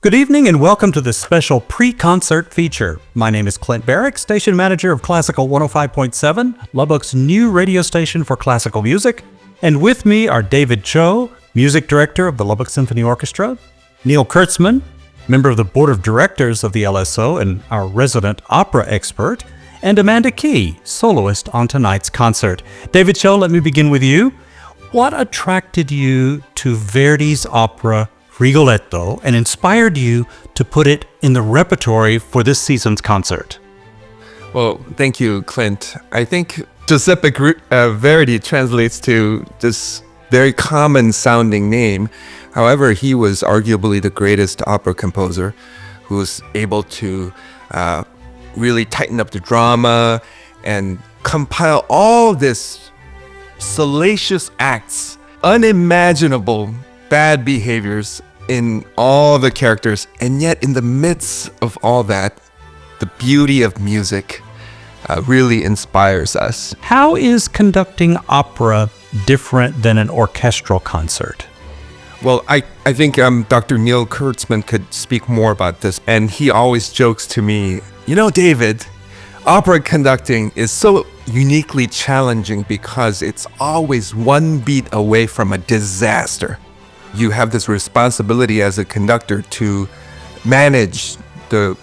Good evening and welcome to this special pre-concert feature. My name is Clint Barrick, station manager of Classical 105.7, Lubbock's new radio station for classical music. And with me are David Cho, music director of the Lubbock Symphony Orchestra, Neil Kurtzman, member of the board of directors of the LSO and our resident opera expert, and Amanda Key, soloist on tonight's concert. David Cho, let me begin with you. What attracted you to Verdi's opera Rigoletto and inspired you to put it in the repertory for this season's concert? Well, thank you, Clint. I think Giuseppe Verdi translates to this very common sounding name. However, he was arguably the greatest opera composer who was able to really tighten up the drama and compile all this salacious acts, unimaginable bad behaviors in all the characters, and yet in the midst of all that, the beauty of music really inspires us. How is conducting opera different than an orchestral concert? Well, I think Dr. Neil Kurtzman could speak more about this, and he always jokes to me, you know, David, opera conducting is so uniquely challenging because it's always one beat away from a disaster. You have this responsibility as a conductor to manage the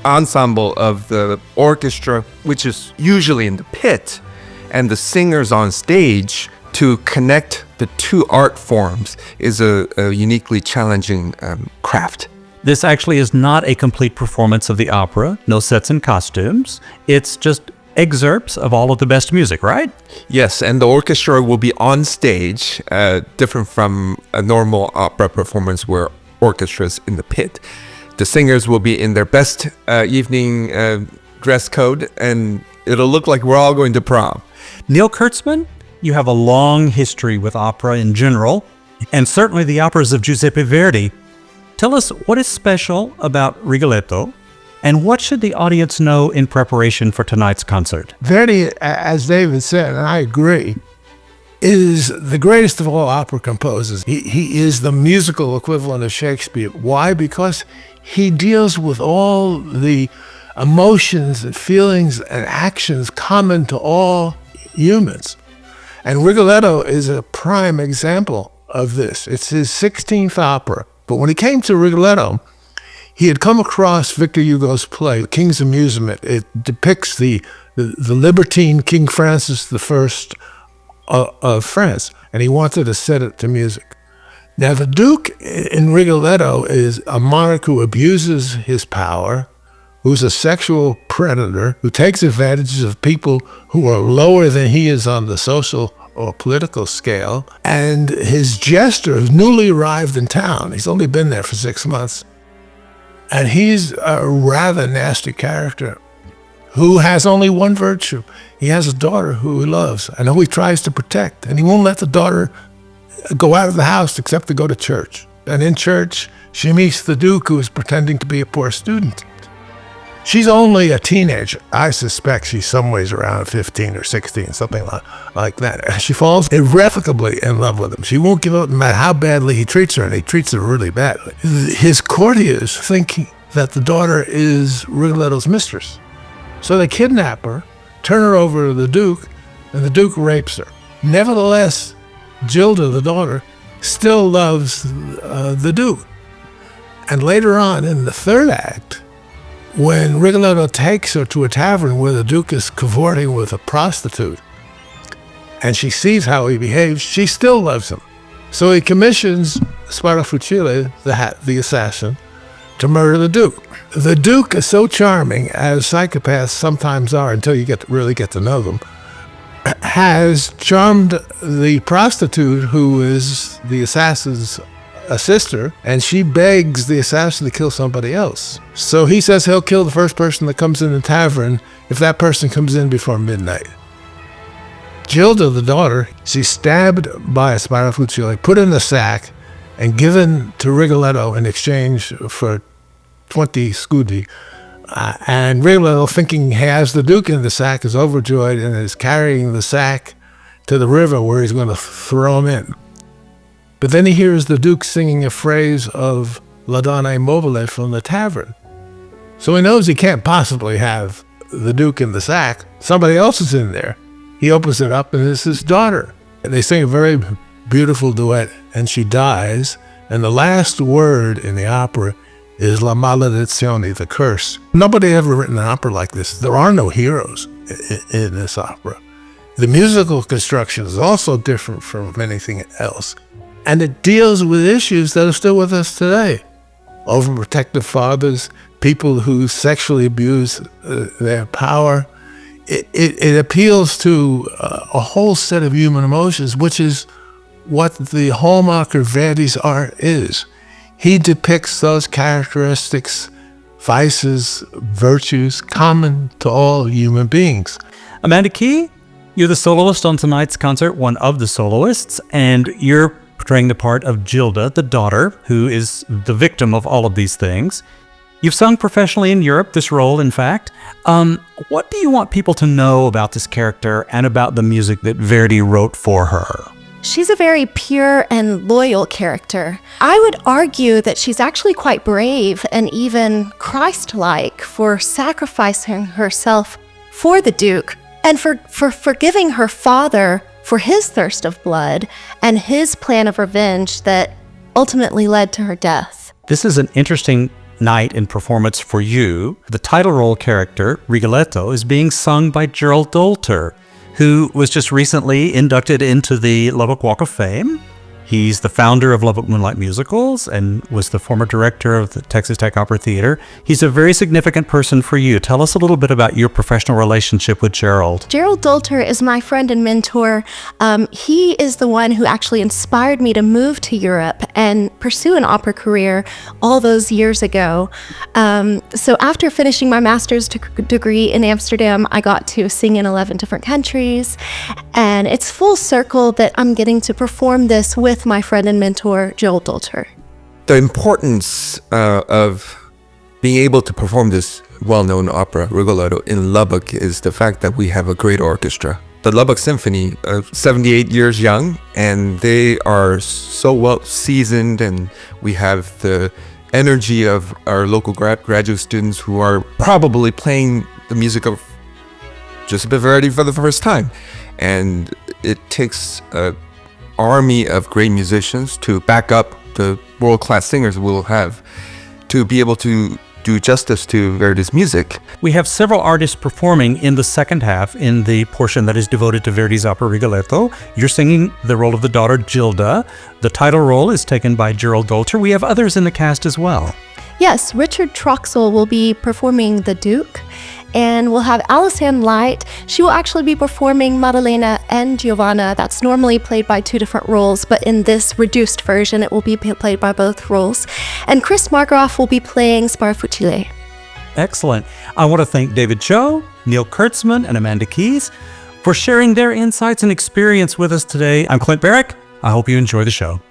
ensemble of the orchestra, which is usually in the pit, and the singers on stage. To connect the two art forms is a uniquely challenging craft. This actually is not a complete performance of the opera, no sets and costumes. It's just excerpts of all of the best music, right? Yes, and the orchestra will be on stage, different from a normal opera performance where orchestra's in the pit. The singers will be in their best evening dress code, and it'll look like we're all going to prom. Neil Kurtzman, you have a long history with opera in general, and certainly the operas of Giuseppe Verdi. Tell us what is special about Rigoletto, and what should the audience know in preparation for tonight's concert? Verdi, as David said, and I agree, is the greatest of all opera composers. He is the musical equivalent of Shakespeare. Why? Because he deals with all the emotions and feelings and actions common to all humans. And Rigoletto is a prime example of this. It's his 16th opera. But when he came to Rigoletto, he had come across Victor Hugo's play, The King's Amusement. It depicts the libertine King Francis I of France, and he wanted to set it to music. Now, the Duke in Rigoletto is a monarch who abuses his power, who's a sexual predator, who takes advantage of people who are lower than he is on the social or political scale, and his jester is newly arrived in town. He's only been there for 6 months. And he's a rather nasty character who has only one virtue. He has a daughter who he loves and who he tries to protect. And he won't let the daughter go out of the house except to go to church. And in church, she meets the Duke, who is pretending to be a poor student. She's only a teenager. I suspect she's some ways around 15 or 16, something like that. And she falls irrevocably in love with him. She won't give up no matter how badly he treats her, and he treats her really badly. His courtiers think that the daughter is Rigoletto's mistress. So they kidnap her, turn her over to the Duke, and the Duke rapes her. Nevertheless, Gilda, the daughter, still loves the Duke. And later on, in the third act, when Rigoletto takes her to a tavern where the Duke is cavorting with a prostitute, and she sees how he behaves, she still loves him. So he commissions Sparafucile, the assassin, to murder the Duke. The Duke is so charming, as psychopaths sometimes are until you really get to know them, has charmed the prostitute who is the assassin's a sister, and she begs the assassin to kill somebody else. So he says he'll kill the first person that comes in the tavern if that person comes in before midnight. Gilda, the daughter, she's stabbed by a Sparafucile, put in a sack, and given to Rigoletto in exchange for 20 scudi. And Rigoletto, thinking he has the Duke in the sack, is overjoyed and is carrying the sack to the river where he's going to throw him in. But then he hears the Duke singing a phrase of La Donna Immobile from the tavern. So he knows he can't possibly have the Duke in the sack. Somebody else is in there. He opens it up, and it's his daughter. And they sing a very beautiful duet, and she dies. And the last word in the opera is La Maledizione, the curse. Nobody ever written an opera like this. There are no heroes in this opera. The musical construction is also different from anything else. And it deals with issues that are still with us today. Overprotective fathers, people who sexually abuse their power. It appeals to a whole set of human emotions, which is what the hallmark of Verdi's art is. He depicts those characteristics, vices, virtues common to all human beings. Amanda Key, you're the soloist on tonight's concert, one of the soloists, and you're portraying the part of Gilda, the daughter, who is the victim of all of these things. You've sung professionally in Europe, this role, in fact. What do you want people to know about this character and about the music that Verdi wrote for her? She's a very pure and loyal character. I would argue that she's actually quite brave and even Christ-like for sacrificing herself for the Duke and for forgiving her father for his thirst of blood and his plan of revenge that ultimately led to her death. This is an interesting night in performance for you. The title role character, Rigoletto, is being sung by Gerald Dolter, who was just recently inducted into the Lubbock Walk of Fame. He's the founder of Lubbock Moonlight Musicals and was the former director of the Texas Tech Opera Theater. He's a very significant person for you. Tell us a little bit about your professional relationship with Gerald. Gerald Dolter is my friend and mentor. He is the one who actually inspired me to move to Europe and pursue an opera career all those years ago. So after finishing my master's degree in Amsterdam, I got to sing in 11 different countries. And it's full circle that I'm getting to perform this with my friend and mentor, Gerald Dolter. The importance of being able to perform this well-known opera, Rigoletto, in Lubbock is the fact that we have a great orchestra. The Lubbock Symphony, 78 years young, and they are so well seasoned, and we have the energy of our local graduate students who are probably playing the music of Giuseppe Verdi for the first time. And it takes an army of great musicians to back up the world-class singers we'll have to be able to do justice to Verdi's music. We have several artists performing in the second half in the portion that is devoted to Verdi's opera Rigoletto. You're singing the role of the daughter Gilda. The title role is taken by Gerald Dolter. We have others in the cast as well. Yes, Richard Troxel will be performing the Duke, and we'll have Alison Light. She will actually be performing Maddalena and Giovanna. That's normally played by two different roles, but in this reduced version, it will be played by both roles. And Chris Margroff will be playing Sparafugile. Excellent. I want to thank David Cho, Neil Kurtzman, and Amanda Keys for sharing their insights and experience with us today. I'm Clint Barrick. I hope you enjoy the show.